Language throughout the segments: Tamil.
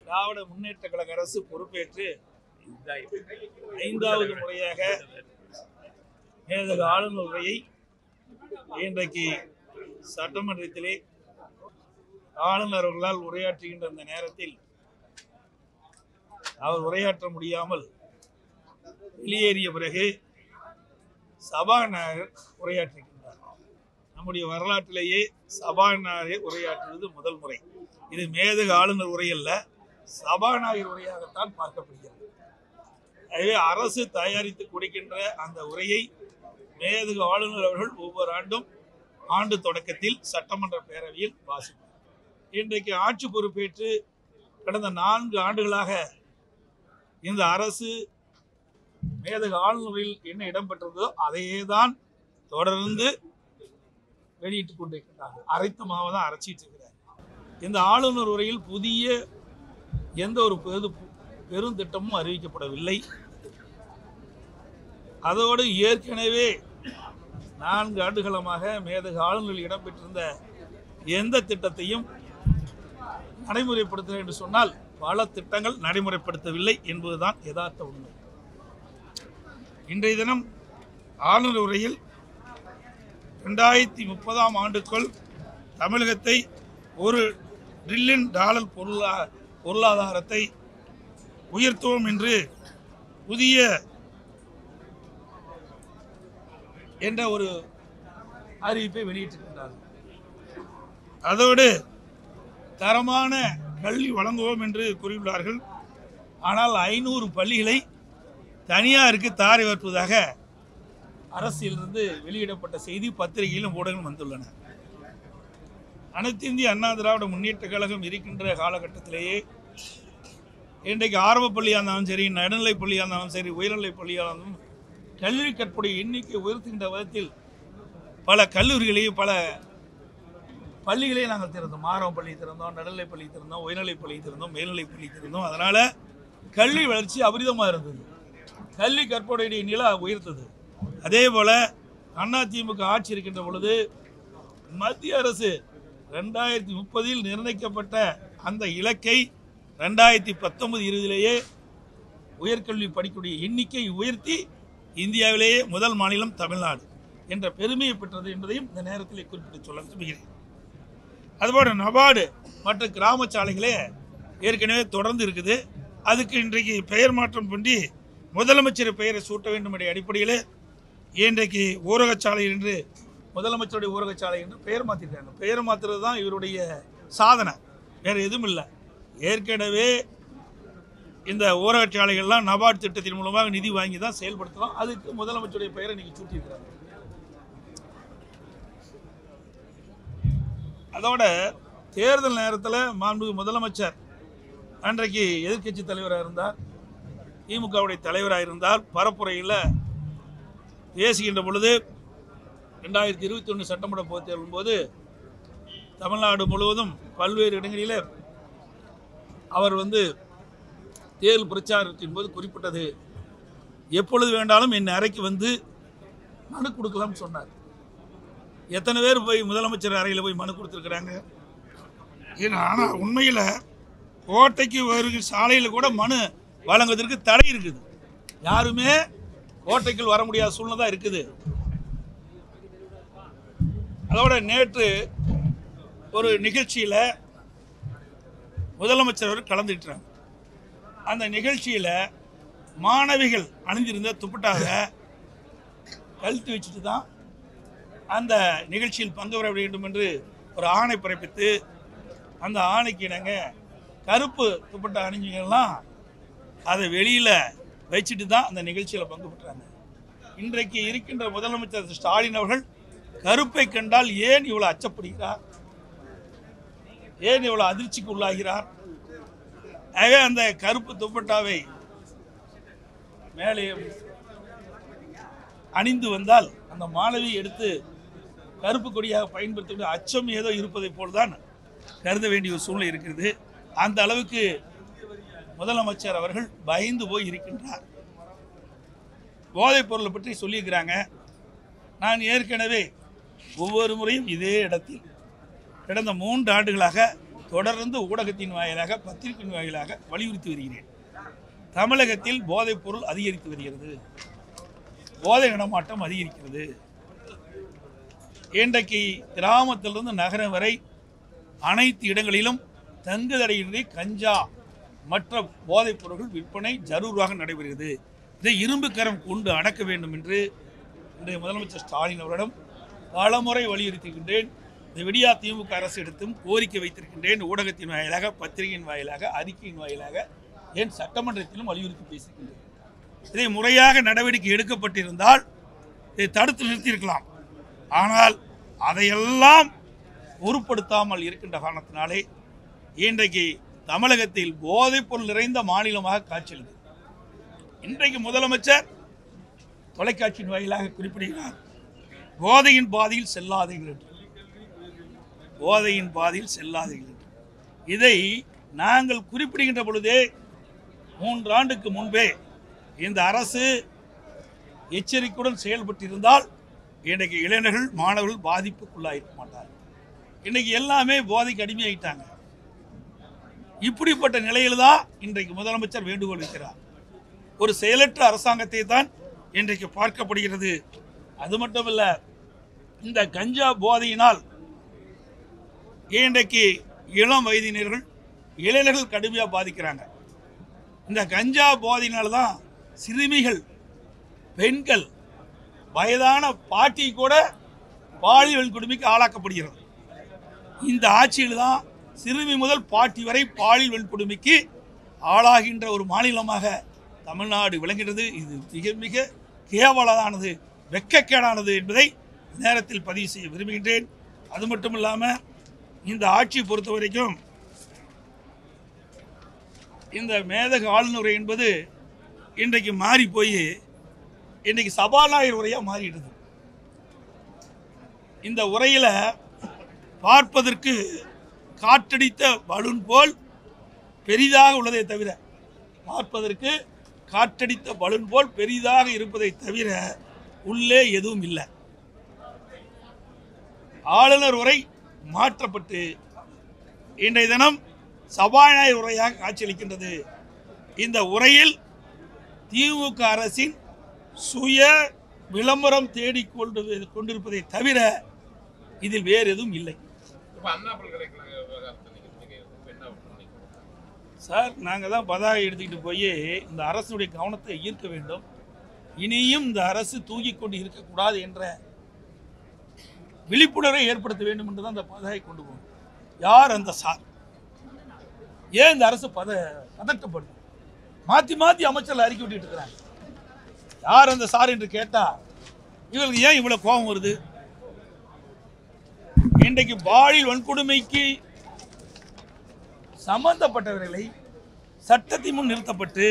திராவிட முன்னேற்ற கழக அரசு பொறுப்பேற்று 5வது முறையாக மேதகு ஆளுநர் உரையை இன்றைக்கு சட்டமன்றத்திலே ஆளுநர் அவர்களால் உரையாற்றுகின்ற அந்த நேரத்தில் அவர் உரையாற்ற முடியாமல் வெளியேறிய பிறகு சபாநாயகர் உரையாற்றுகின்றார். நம்முடைய வரலாற்றிலேயே சபாநாயகர் உரையாற்றுவது முதல் முறை. இது மேதகு ஆளுநர் உரை அல்ல, சபாநாயகர் உரையாகத்தான் பார்க்கப்படுகிறது. எனவே அரசு தயாரித்து கொடுக்கின்ற அந்த உரையை மேதகு ஆளுநர் அவர்கள் ஒவ்வொரு ஆண்டும் ஆண்டு தொடக்கத்தில் சட்டமன்ற பேரவையில் வாசிப்பார். இன்றைக்கு ஆட்சி பொறுப்பேற்று கடந்த 4 ஆண்டுகளாக இந்த அரசு மேதகு ஆளுநரில் என்ன இடம்பெற்றதோ அதையே தான் தொடர்ந்து வெளியிட்டுக் கொண்டிருக்கிறார்கள். அரைத்த மாவை தான் அரைச்சிட்டு இருக்கிறார். இந்த ஆளுநர் உரையில் புதிய எந்த ஒரு பெருந்திட்டமும் அறிவிக்கப்படவில்லை. அதோடு ஏற்கனவே 4 ஆண்டுகளமாக மேதகு ஆளுநரில் இடம்பெற்றிருந்த எந்த திட்டத்தையும் நடைமுறைப்படுத்த என்று சொன்னால் பல திட்டங்கள் நடைமுறைப்படுத்தவில்லை என்பதுதான் யதார்த்த உண்மை. இன்றைய தினம் ஆளுநர் உரையில் 2030ஆம் ஆண்டுக்குள் தமிழகத்தை $1 டிரில்லியன் பொருளாதாரத்தை உயர்த்துவோம் என்று புதிய என்ற ஒரு அறிவிப்பை வெளியிட்டிருக்கிறார்கள். அதோடு தரமான கல்வி வழங்குவோம் என்று கூறியுள்ளார்கள். ஆனால் 500 பள்ளிகளை தனியாருக்கு தாரை வார்ப்பதாக அரசிலிருந்து வெளியிடப்பட்ட செய்தி பத்திரிகையிலும் ஊடகங்களும் வந்துள்ளன. அனைத்து இந்திய அண்ணா திராவிட முன்னேற்ற கழகம் இருக்கின்ற காலகட்டத்திலேயே இன்றைக்கு ஆரம்ப பள்ளியாக இருந்தாலும் சரி, நடுநிலை பள்ளியாக இருந்தாலும் சரி, உயர்நிலை பள்ளியாக இருந்தாலும் கல்வி கற்புடைய எண்ணிக்கை உயர்த்துகின்ற விதத்தில் பல கல்லூரிகளையும் பல பள்ளிகளையும் நாங்கள் திறந்தோம். ஆரம்ப பள்ளி திறந்தோம், நடுநிலை பள்ளி திறந்தோம், உயர்நிலை பள்ளி திறந்தோம், மேல்நிலை பள்ளி திறந்தோம். அதனால் கல்வி வளர்ச்சி அபரிதமாக இருந்தது. கல்வி கற்புடைய நிலை உயர்த்தது. அதே போல் அதிமுக ஆட்சி இருக்கின்ற பொழுது மத்திய அரசு 2030 நிர்ணயிக்கப்பட்ட அந்த இலக்கை 2019-20லேயே உயர்கல்வி படிக்கக்கூடிய எண்ணிக்கை உயர்த்தி இந்தியாவிலேயே முதல் மாநிலம் தமிழ்நாடு என்ற பெருமையை பெற்றது என்பதையும் இந்த நேரத்தில் குறிப்பிட்டு சொல்ல விரும்புகிறேன். அதுபோல நபார்டு மற்ற கிராம சாலைகளே ஏற்கனவே தொடர்ந்து இருக்குது. அதுக்கு இன்றைக்கு பெயர் மாற்றம் பண்ணி முதலமைச்சர் பெயரை சூட்ட வேண்டும் என்ற அடிப்படையில் இன்றைக்கு ஊரகச்சாலை என்று முதலமைச்சருடைய ஊரகச்சாலை என்று பெயர் மாற்றிருக்காங்க. பெயர் மாற்றுறது தான் இவருடைய சாதனை, வேறு எதுவும் இல்லை. ஏற்கனவே இந்த ஊரகச்சாலைகள்லாம் நபார்டு திட்டத்தின் மூலமாக நிதி வாங்கி தான் செயல்படுத்தலாம். அதுக்கு முதலமைச்சருடைய பெயரை இன்னைக்கு சூட்டியிருக்கிறாங்க. அதோட தேர்தல் நேரத்தில் மாண்புமிகு முதலமைச்சர் அன்றைக்கு எதிர்க்கட்சி தலைவராக இருந்தார், திமுகவுடைய தலைவராக இருந்தால் பரப்புரையில் பேசுகின்ற பொழுது 2021 சட்டமன்ற பொதுத் தேர்தலின் போது தமிழ்நாடு முழுவதும் பல்வேறு இடங்களில் அவர் தேர்தல் பிரச்சாரத்தின் போது குறிப்பிட்டது, எப்பொழுது வேண்டாலும் என் அறைக்கு மனு கொடுக்கலாம்னு சொன்னார். எத்தனை பேர் போய் முதலமைச்சர் அறையில் போய் மனு கொடுத்துருக்குறாங்க? ஆனால் உண்மையில் கோட்டைக்கு வருகிற சாலையில் கூட மனு வழங்குவதற்கு தடை இருக்குது. யாருமே கோட்டைக்குள் வர முடியாத சூழ்நிலை தான் இருக்குது. அதோட நேற்று ஒரு நிகழ்ச்சியில் முதலமைச்சர் அவர் கலந்துக்கிட்டாங்க. அந்த நிகழ்ச்சியில் மாணவிகள் அணிந்திருந்த துப்பட்டாவை கழுத்து வச்சுட்டு தான் அந்த நிகழ்ச்சியில் பங்கு பெற வேண்டும் என்று ஒரு ஆணை பிறப்பித்து, அந்த ஆணைக்கு இணங்க கருப்பு துப்பட்டா அணிஞ்சிங்கெல்லாம் அதை வெளியில் வச்சுட்டு தான் அந்த நிகழ்ச்சியில் பங்கு பெற்றாங்க. இன்றைக்கு இருக்கின்ற முதலமைச்சர் ஸ்டாலின் அவர்கள் கருப்பை கண்டால் ஏன் இவ்வளவு அச்சப்படுகிறார், ஏன் இவ்வளவு அதிர்ச்சிக்கு உள்ளாகிறார்? ஆகவே அந்த கருப்பு துப்பட்டாவை மேலே அணிந்து வந்தால் அந்த மாணவி எடுத்து கருப்பு கொடியாக பயன்படுத்தக்கூடிய அச்சம் ஏதோ இருப்பதை போல்தான் கருத வேண்டிய ஒரு சூழ்நிலை இருக்கிறது. அந்த அளவுக்கு முதலமைச்சர் அவர்கள் பயந்து போய் இருக்கின்றார். போதைப் பொருளை பற்றி சொல்லியிருக்கிறாங்க. நான் ஏற்கனவே ஒவ்வொரு முறையும் இதே இடத்தில் கடந்த 3 ஆண்டுகளாக தொடர்ந்து ஊடகத்தின் வாயிலாக, பத்திரிகையின் வாயிலாக வலியுறுத்தி வருகிறேன். தமிழகத்தில் போதைப் பொருள் அதிகரித்து வருகிறது, போதை நடமாட்டம் அதிகரிக்கிறது. இன்றைக்கு கிராமத்திலிருந்து நகரம் வரை அனைத்து இடங்களிலும் தங்குதடையின்றி கஞ்சா மற்ற போதைப் பொருட்கள் விற்பனை ஜரூராக நடைபெறுகிறது. இதை இரும்பு கரம் கொண்டு அடக்க வேண்டும் என்று இன்றைய முதலமைச்சர் ஸ்டாலின் அவரிடம் பலமுறை வலியுறுத்துகின்றேன். இந்த விடியா திமுக அரசு எடுத்தும் கோரிக்கை வைத்திருக்கின்றேன். ஊடகத்தின் வாயிலாக, பத்திரிகையின் வாயிலாக, அறிக்கையின் வாயிலாக, ஏன் சட்டமன்றத்திலும் வலியுறுத்தி பேசுகின்றேன். இதை முறையாக நடவடிக்கை எடுக்கப்பட்டிருந்தால் இதை தடுத்து நிறுத்தியிருக்கலாம். ஆனால் அதையெல்லாம் பொருட்படுத்தாமல் இருக்கின்ற காரணத்தினாலே இன்றைக்கு தமிழகத்தில் போதைப் பொருள் நிறைந்த மாநிலமாக காட்சியளிக்கிறது. இன்றைக்கு முதலமைச்சர் தொலைக்காட்சியின் வாயிலாக குறிப்பிடுகிறார், போதையின் பாதையில் செல்லாதீர்கள் என்று. போதையின் பாதையில் செல்லாதீர்கள் என்று இதை நாங்கள் குறிப்பிடுகின்ற பொழுதே 3 ஆண்டுக்கு முன்பே இந்த அரசு எச்சரிக்கையுடன் செயல்பட்டிருந்தால் இன்றைக்கு இளைஞர்கள், மாணவர்கள் பாதிப்புக்குள்ளாயிருக்க மாட்டார்கள். இன்றைக்கு எல்லாமே போதைக்கு அடிமையாயிட்டாங்க. இப்படிப்பட்ட நிலையில்தான் இன்றைக்கு முதலமைச்சர் வேண்டுகோள் வைக்கிறார். ஒரு செயலற்ற அரசாங்கத்தை தான் இன்றைக்கு பார்க்கப்படுகிறது. அது மட்டுமல்ல, இந்த கஞ்சா போதையினால் இன்றைக்கு இளம் வயதினர்கள், இளைஞர்கள் கடுமையாக பாதிக்கிறாங்க. இந்த கஞ்சா போதையினால்தான் சிறுமிகள், பெண்கள், வயதான பாட்டி கூட பாலியல் கொடுமைக்கு ஆளாக்கப்படுகிறது. இந்த ஆட்சியில் தான் சிறுமி முதல் பாட்டி வரை பாலியல் வன்கொடுமைக்கு ஆளாகின்ற ஒரு மாநிலமாக தமிழ்நாடு விளங்குகிறது. இது மிக மிக கேவலமானது, வெட்கக்கேடானது என்பதை நேரத்தில் பதிவு செய்ய விரும்புகின்றேன். அது மட்டும் இல்லாமல் இந்த ஆட்சியை பொறுத்த வரைக்கும் இந்த மேதக ஆளுநர் என்பது இன்றைக்கு மாறி போய் இன்றைக்கு சபாநாயகர் உரையாக மாறிடுது. இந்த உரையில் பார்ப்பதற்கு காற்றடித்த பலூன் போல் பெரிதாக உள்ளதை தவிர, பார்ப்பதற்கு காற்றடித்த பலூன் போல் பெரிதாக இருப்பதை தவிர உள்ளே எதுவும் இல்லை. ஆளுநர் உரை மாற்றப்பட்டு இன்றைய தினம் சபாநாயகர் உரையாக காட்சியளிக்கின்றது. இந்த உரையில் திமுக அரசின் சுய விளம்பரம் கொண்டிருப்பதை தவிர இதில் வேறு எதுவும் இல்லை. சார், நாங்கள் தான் பதாகை எடுத்துக்கிட்டு போய் இந்த அரசுடைய கவனத்தை ஈர்க்க வேண்டும். இனியும் இந்த அரசு தூங்கிக் கொண்டு இருக்கக்கூடாது என்ற விழிப்புணர்வை ஏற்படுத்த வேண்டும் என்று தான் இந்த பதாகை கொண்டு போகணும். யார் அந்த சார்? ஏன் இந்த அரசு பதட்டப்படுது? மாற்றி மாற்றி அமைச்சர்கள் அறிக்கை விட்டுட்டு இருக்கிறாங்க. யார் அந்த சார் என்று கேட்டால் இவருக்கு ஏன் இவ்வளவு கோபம் வருது? இன்றைக்கு பாலியல் வன்கொடுமைக்கு சம்பந்தப்பட்டவர்களை சட்டத்தின் முன் நிறுத்தப்பட்டு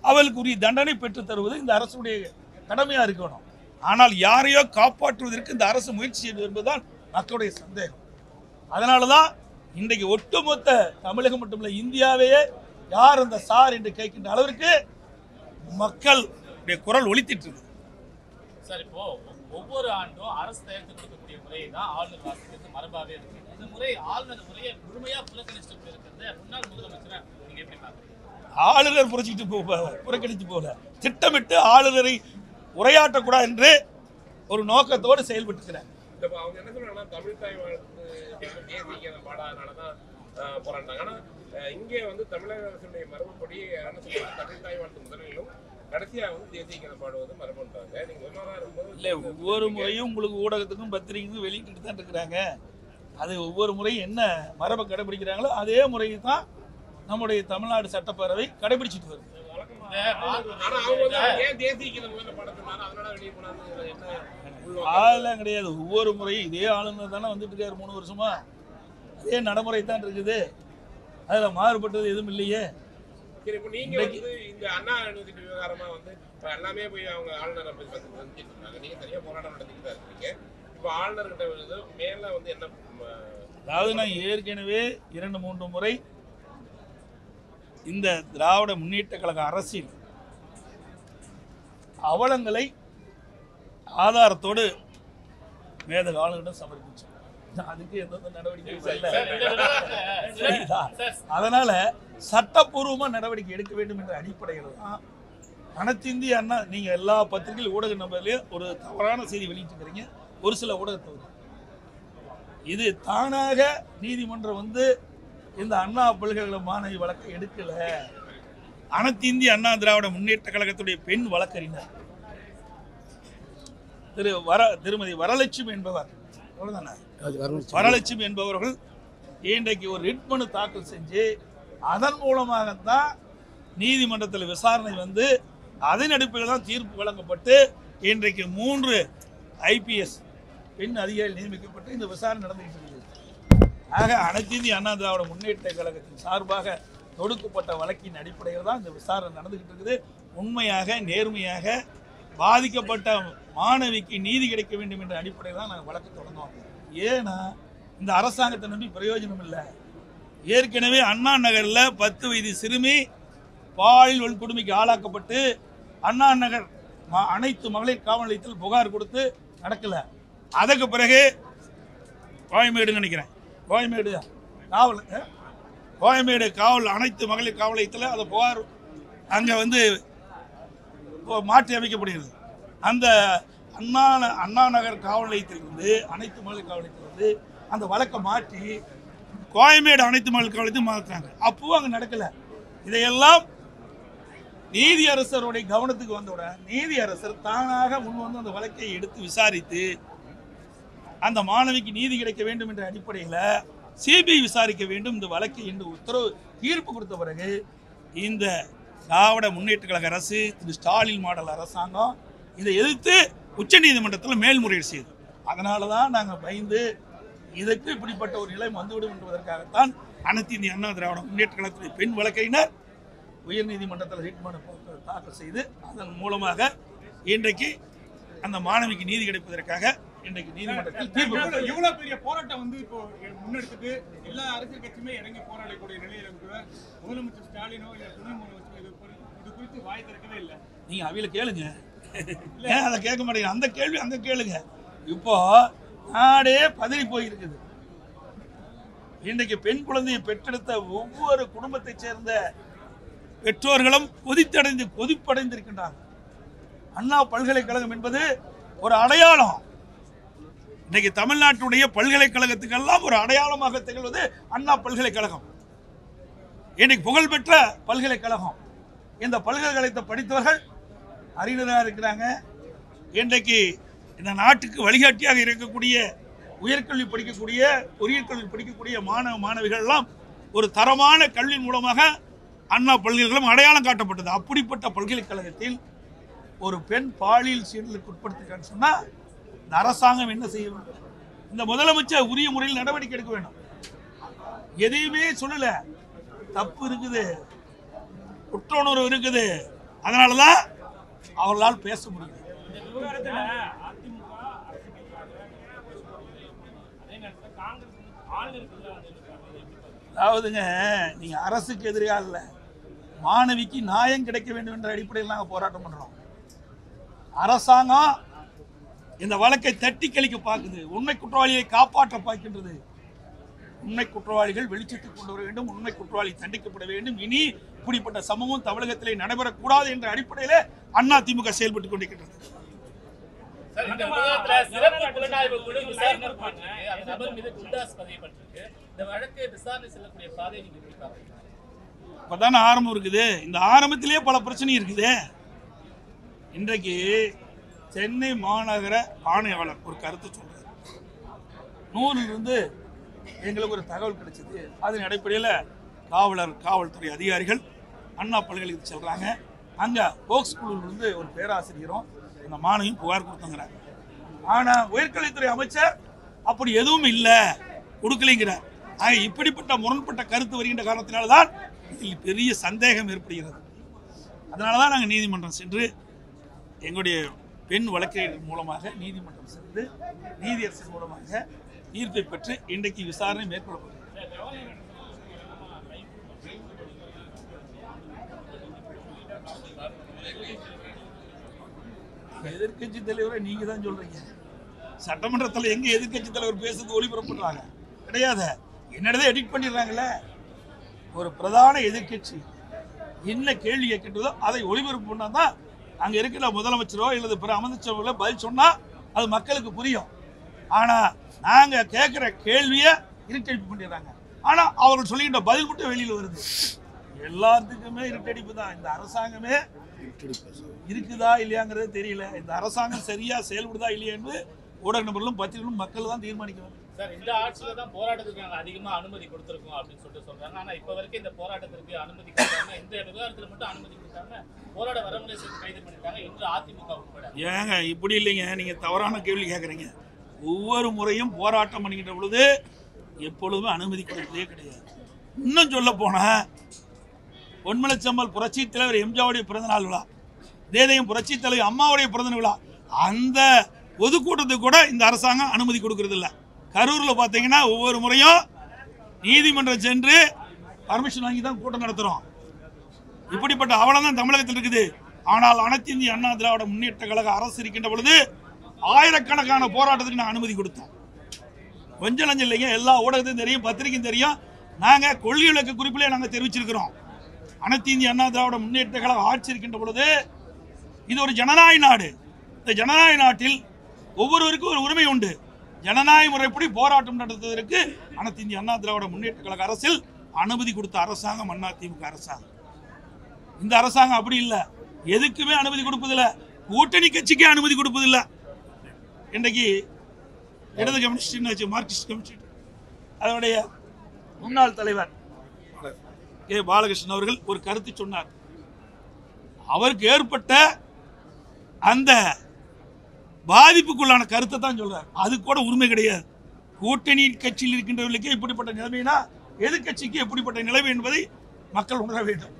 அவர்களுக்கு உரிய தண்டனை பெற்றுத் தருவது இந்த அரசுடைய கடமையா இருக்கணும். ஆனால் யாரையோ காப்பாற்றுவதற்கு இந்த அரசு முயற்சி செய்வது என்பதுதான் மக்களுடைய சந்தேகம். அதனால தான் இன்றைக்கு ஒட்டுமொத்த தமிழகம் மட்டுமல்ல, இந்தியாவையே யார் அந்த சார் என்று கேட்கின்ற அளவிற்கு மக்களுடைய குரல் ஒலித்திட்டு இருக்கு. சார், இப்போ ஒவ்வொரு ஆண்டும் அரசு தயாரித்து கொடுக்கக்கூடிய முறையை தான் ஆளுநர் வாசிக்கிறது மரபாவே இருக்கு. இந்த முறை ஆளுநர் முறையை முழுமையா புறக்கணிச்சுட்டு இருக்கிறத முன்னாள் முதலமைச்சரை நீங்க எப்படி பாக்குறீங்க? ஆளுநர் புறக்கணித்து போல திட்டமிட்டு ஆளுநரை உரையாற்றக்கூடாது என்று ஒரு நோக்கத்தோடு செயல்பட்டுக்கிறார். அவங்க என்ன சொல்றாங்கன்னா, தமிழ் தாய் வாழ்த்து தேசிய பாடாதனாலதான் போராடினாங்க. ஆனா இங்கே வந்து தமிழக அரசுடைய மரபுப்படி என்ன சொல்றாங்க, தமிழ் தாய் வாழ்த்து முதலிலும் கடைசியா வந்து தேசிய கீதம் பாடுவது மரபுன்றாங்க. நீங்க முதல்வராக இருக்கும்போது இல்லை, ஒவ்வொரு முறையும் உங்களுக்கு ஊடகத்துக்கும் பத்திரிகைக்கும் வெளியிட்டு தான் இருக்கிறாங்க. அது ஒவ்வொரு முறையும் என்ன மரபை கடைபிடிக்கிறாங்களோ அதே முறையை தான் நம்முடைய தமிழ்நாடு சட்டப்பேரவை கடைபிடிச்சிட்டு வருது. அதெல்லாம் கிடையாது. ஒவ்வொரு முறையும் இதே ஆளுநர் தானே வந்துட்டு இருக்காரு 3 வருஷமா. அதே நடைமுறை தான் இருக்குது. அதுல மாறுபட்டது எதுவும் இல்லையே. சரி, இப்போ நீங்க வந்து இந்த அண்ணா யூனிவர்சிட்டி விவகாரமா வந்து எல்லாமே போய் அவங்க ஆளுநரை செஞ்சுட்டு இருக்காங்க. நீங்க தனியா போராட்டம் நடத்திட்டு தான் இருக்கீங்க. இப்போ ஆளுநர்கிட்ட வந்து மேல வந்து என்ன, அதாவது நான் ஏற்கனவே 2-3 முறை இந்த திராவிட முன்னேற்ற கழக அரசின் அவலங்களை ஆதாரத்தோடு மேதக ஆளுநரிடம் சமர்ப்பிச்சோம். அதுக்கு எந்த நடவடிக்கை இல்லை. அதனால சட்டப்பூர்வமா நடவடிக்கை எடுக்க வேண்டும் என்ற அடிப்படையில் தான் அனைத்து இந்திய அண்ணா, நீங்க எல்லா பத்திரிகை ஊடக நம்பர்லயும் ஒரு தவறான செய்தி வெளியிட்டிருக்கிறீங்க, ஒரு சில ஊடகத்தை. இது தானாக நீதிமன்றம் வந்து இந்த அண்ணா பல்கலைக்கழக மாணவி வழக்கை எடுக்கல. அனைத்து இந்திய அண்ணா திராவிட முன்னேற்ற கழகத்துடைய பெண் வழக்கறிஞர் திருமதி வரலட்சுமி என்பவர், வரலட்சுமி என்பவர்கள் இன்றைக்கு ஒரு ரிட் மனு தாக்கல் செஞ்சு அதன் மூலமாகத்தான் நீதிமன்றத்தில் விசாரணை வந்து அதன் அடிப்படையில் தான் தீர்ப்பு வழங்கப்பட்டு இன்றைக்கு 3 IPS பெண் அதிகாரிகள் நியமிக்கப்பட்டு இந்த விசாரணை நடந்துகிட்டு இருக்குது. ஆக அனைத்து இந்திய அண்ணா திராவிட முன்னேற்ற கழகத்தின் சார்பாக தொடுக்கப்பட்ட வழக்கின் அடிப்படையில் தான் இந்த விசாரணை நடந்துகிட்டு இருக்குது. உண்மையாக நேர்மையாக பாதிக்கப்பட்ட மாணவிக்கு நீதி கிடைக்க வேண்டும் என்ற அடிப்படையில் தான் நாங்கள் வழக்கு தொடர்ந்தோம். ஏன்னா இந்த அரசாங்கத்தை நம்பி பிரயோஜனம் இல்லை. ஏற்கனவே அண்ணா நகரில் 10 வயது சிறுமி பாலியல் வன்கொடுமைக்கு ஆளாக்கப்பட்டு அண்ணா நகர் அனைத்து மகளிர் காவல் நிலையத்தில் புகார் கொடுத்து நடக்கல. அதுக்கு பிறகு கோயம்பேடுன்னு நினைக்கிறேன், கோயம்பேடு காவல் அனைத்து மகளிர் காவல் நிலையத்தில் அந்த புகார் அங்கே வந்து மாற்றி அமைக்கப்படுகிறது. அந்த அண்ணா நகர் காவல் நிலையத்திலிருந்து அனைத்து மகளிர் காவல் நிலையத்திலிருந்து அந்த வழக்கை மாற்றி கோயம்பேடு அனைத்து மகளிர் காவல் நிலையத்தில் மாற்றுறாங்க. அப்பவும் அங்கே நடக்கலை. இதையெல்லாம் நீதியரசருடைய கவனத்துக்கு வந்தவுடன் நீதியரசர் தானாக முன் வந்து அந்த வழக்கை எடுத்து விசாரித்து அந்த மாணவிக்கு நீதி கிடைக்க வேண்டும் என்ற அடிப்படையில் CBI விசாரிக்க வேண்டும் இந்த வழக்கை என்று உத்தரவு தீர்ப்பு கொடுத்த பிறகு இந்த திராவிட முன்னேற்ற கழக அரசு, திரு ஸ்டாலின் மாடல் அரசாங்கம் இதை எதிர்த்து உச்ச நீதிமன்றத்தில் மேல்முறையீடு செய்யுது. அதனால தான் நாங்கள் பயந்து இதற்கு இப்படிப்பட்ட ஒரு நிலை வந்துவிடும் என்பதற்காகத்தான் அனைத்து இந்திய அண்ணா திராவிட முன்னேற்ற கழகத்துடைய பெண் வழக்கறிஞர் உயர்நீதிமன்றத்தில் ரிட் மனு தாக்கல் செய்து அதன் மூலமாக இன்றைக்கு அந்த மாணவிக்கு நீதி கிடைப்பதற்காக இன்றைக்கு நீதிமன்றத்தில் தீர்ப்பு. இவ்வளவு பெரிய போராட்டம் வந்து இப்போ முன்னெடுத்துட்டு எல்லா அரசியல் கட்சியுமே இறங்கி போராடக்கூடிய நிலையில கூட முதலமைச்சர் ஸ்டாலினோ இல்ல துணை முதலமைச்சர் இது குறித்து வாய் திறக்கவே இல்லை. நீங்க அவையில கேளுங்க, ஏன் அதை கேட்க மாட்டேங்க? அந்த கேள்வி அங்க கேளுங்க. இப்போ நாடே பதறி போயிருக்குது. இன்றைக்கு பெண் குழந்தையை பெற்றெடுத்த ஒவ்வொரு குடும்பத்தை சேர்ந்த பெற்றோர்களும் கொதிப்படைந்திருக்கின்றார்கள். அண்ணா பல்கலைக்கழகம் என்பது ஒரு அடையாளம். இன்றைக்கு தமிழ்நாட்டுடைய பல்கலைக்கழகத்துக்கெல்லாம் ஒரு அடையாளமாக திகழ்வது அண்ணா பல்கலைக்கழகம். இன்னைக்கு புகழ்பெற்ற பல்கலைக்கழகம். இந்த பல்கலைக்கழகத்தை படித்தவர்கள் அறிஞராக இருக்கிறாங்க. இன்றைக்கு இந்த நாட்டுக்கு வழிகாட்டியாக இருக்கக்கூடிய உயர்கல்வி படிக்கக்கூடிய பொறியியல் கல்வி படிக்கக்கூடிய மாணவ மாணவிகள் எல்லாம் ஒரு தரமான கல்வி மூலமாக அண்ணா பல்கலைக்கழகம் அடையாளம் காட்டப்பட்டது. அப்படிப்பட்ட பல்கலைக்கழகத்தில் ஒரு பெண் பாலியல் சீண்டலுக்கு உட்படுத்திருக்கான்னு சொன்னா இந்த அரசாங்கம் என்ன செய்ய வேண்டும்? இந்த முதலமைச்சர் உரிய முறையில் நடவடிக்கை எடுக்க வேண்டும். எதையுமே சொல்லல. தப்பு இருக்குது, குற்றுணர்வு இருக்குது. அதனாலதான் அவர்களால் பேச முடியும். அதாவதுங்க, நீங்க அரசுக்கு எதிராக இல்ல, மாணவிக்கு நியாயம் கிடைக்க வேண்டும் என்ற அடிப்படையில் நாங்கள் போராட்டம் பண்றோம். அரசாங்கம் இந்த வழக்கை தட்டி கழிக்க பார்க்குது, உண்மை குற்றவாளியை காப்பாற்ற பார்க்கின்றது. உண்மை குற்றவாளிகள் வெளிச்சத்துக்கு கொண்டு வர வேண்டும், உண்மை குற்றவாளி தண்டிக்கப்பட வேண்டும். இனி இப்படிப்பட்ட சம்பவம் தமிழகத்திலே நடைபெறக்கூடாது என்ற அடிப்படையில் அண்ணா திமுக செயல்பட்டுக் கொண்டிருக்கின்றது. இப்பதான ஆரம்பம் இருக்குது. இந்த ஆரம்பத்திலேயே பல பிரச்சனை இருக்குது. இன்றைக்கு சென்னை மாநகர ஆணையாளர் ஒரு கருத்து சொல்றாரு. 100 எங்களுக்கு ஒரு தகவல் கிடைச்சது. அதன் அடிப்படையில் காவல்துறை அதிகாரிகள் அண்ணா பல்கலைக்கழகத்துக்கு செல்றாங்க. அங்க போக்ஸ் குழுவிலிருந்து ஒரு பேராசிரியரும் அந்த மாணவியும் புகார் கொடுத்தாங்கிறாங்க. ஆனா உயர்கல்வித்துறை அமைச்சர் அப்படி எதுவும் இல்லை, கொடுக்கலைங்கிறார். ஆக இப்படிப்பட்ட முரண்பட்ட கருத்து வருகின்ற காரணத்தினால்தான் இதில் பெரிய சந்தேகம் ஏற்படுகிறது. அதனாலதான் நாங்கள் நீதிமன்றம் சென்று எங்களுடைய பெண் வழக்கறிஞர் மூலமாக நீதிமன்றம் சென்று நீதியரசர் மூலமாக தீர்ப்பை பெற்று இன்றைக்கு விசாரணை மேற்கொள்ளப்பட்டது. எதிர்கட்சி தலைவரை நீங்க தான் சொல்றீங்க. சட்டமன்றத்தில் எங்க எதிர்க்கட்சி தலைவர் பேசுறது ஒளிபரப்புறாங்க கிடையாது, என்னடதே எடிட் பண்ணிடுறாங்கல்ல. ஒரு பிரதான எதிர்க்கட்சி என்ன கேள்வி கேட்கின்றதோ அதை ஒளிபரப்பு பண்ணா தான் அங்க இருக்கிற முதலமைச்சரோ அல்லது பிற அமைச்சர்களோ பதில் சொன்னா அது மக்களுக்கு புரியும். ஆனா நாங்க கேட்கிற கேள்வியை இருட்டடிப்பு பண்ணிடுறாங்க. ஆனா அவர்கள் சொல்லிக்கிட்ட பதில் மட்டும் வெளியில வருது. எல்லாத்துக்குமே இருட்டடிப்பு தான். இந்த அரசாங்கமே இருக்குதா இல்லையாங்கிறது தெரியல. இந்த அரசாங்கம் சரியா செயல்படுதா இல்லையா என்று ஊடக நபர்களும் பத்திரிகைகளும் மக்கள் தான் தீர்மானிக்கணும். சார், இந்த ஆட்சியில தான் போராட்டத்துக்கு நாங்கள் அதிகமா அனுமதி கொடுத்துருக்கோம் அப்படின்னு சொல்லிட்டு சொல்றாங்க. ஆனா இப்ப வரைக்கும் இந்த போராட்டத்திற்கு அனுமதி கொடுத்தாங்க, இந்த விவகாரத்துல மட்டும் அனுமதி கொடுத்தாங்க, போராட வரமுறை செய்து கைது பண்ணிட்டாங்க இன்று அதிமுக உட்பட. ஏங்க இப்படி இல்லைங்க, நீங்க தவறான கேள்வி கேட்குறீங்க. ஒவ்வொரு முறையும் போராட்டம் பண்ணிக்கிட்ட பொழுது எப்பொழுதுமே அனுமதி கொடுத்ததே கிடையாது. இன்னும் சொல்ல போனா பொன்மலைச்சம்பல் புரட்சி தலைவர் எம்ஜிஆருடைய பிறந்தநாள் விழா, தேதையும் புரட்சி தலைவர் அம்மாவுடைய பிறந்த விழா, அந்த பொதுக்கூட்டத்துக்கு கூட இந்த அரசாங்கம் அனுமதி கொடுக்கறது இல்லை. கரூர்ல பாத்தீங்கன்னா ஒவ்வொரு முறையும் நீதிமன்றம் சென்று பர்மிஷன் வாங்கி தான் கூட்டம் நடத்துறோம். இப்படிப்பட்ட அவலம் தான் தமிழகத்தில் இருக்குது. ஆனால் அனைத்து இந்திய அண்ணா திராவிட முன்னேற்ற கழக அரசு இருக்கின்ற பொழுது ஆயிரக்கணக்கான போராட்டத்துக்கு நான் அனுமதி கொடுத்தோம். கொஞ்சம் லஞ்சம் இல்லைங்க, எல்லா ஊடகத்தையும் தெரியும், பத்திரிகையும் தெரியும். நாங்க கொள்கை விளக்க குறிப்பிலே நாங்கள் தெரிவிச்சிருக்கிறோம். அனைத்து இந்திய அண்ணா திராவிட முன்னேற்ற கழக ஆட்சி இருக்கின்ற பொழுது இது ஒரு ஜனநாயக நாடு. இந்த ஜனநாயக நாட்டில் ஒவ்வொருவருக்கும் ஒரு உரிமை உண்டு. ஜனநாயக முறைப்படி போராட்டம் நடத்துவதற்கு அனைத்து இந்திய அண்ணா திராவிட முன்னேற்ற கழக அரசில் அனுமதி கொடுத்த அரசாங்கம் அதிமுக அரசாங்கம். இந்த அரசாங்கம் அப்படி இல்லை, எதுக்குமே அனுமதி கொடுப்பதில்லை, கூட்டணி கட்சிக்கே அனுமதி கொடுப்பதில்லை. இன்றைக்கு இடது கம்யூனிஸ்ட் மார்க்சிஸ்ட் கம்யூனிஸ்ட் அதனுடைய முன்னாள் தலைவர் கே பாலகிருஷ்ணன் அவர்கள் ஒரு கருத்து சொன்னார். அவருக்கு ஏற்பட்ட அந்த பாதிப்புக்குள்ளான கருத்தை தான் சொல்றார். அது கூட உரிமை கிடையாது. கூட்டணி கட்சியில் இருக்கின்றவர்களுக்கு இப்படிப்பட்ட நிலைமைனா எதிர்கட்சிக்கு எப்படிப்பட்ட நிலைமை என்பதை மக்கள் உணர வேண்டும்.